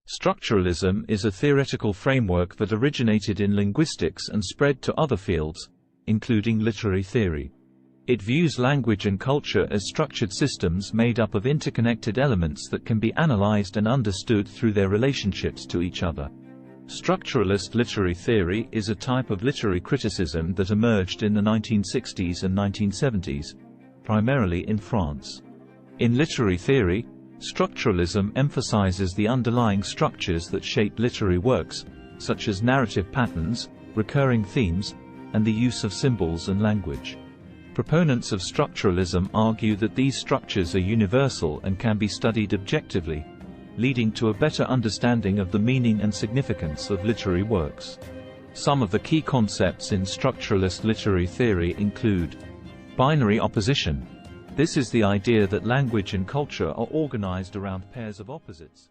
Structuralism is a theoretical framework that originated in linguistics and spread to other fields, including literary theory. It views language and culture as structured systems made up of interconnected elements that can be analyzed and understood through their relationships to each other. Structuralist literary theory is a type of literary criticism that emerged in the 1960s and 1970s, primarily in France. In literary theory, structuralism emphasizes the underlying structures that shape literary works, such as narrative patterns, recurring themes, and the use of symbols and language. Proponents of structuralism argue that these structures are universal and can be studied objectively, leading to a better understanding of the meaning and significance of literary works. Some of the key concepts in structuralist literary theory include binary opposition. This is the idea that language and culture are organized around pairs of opposites.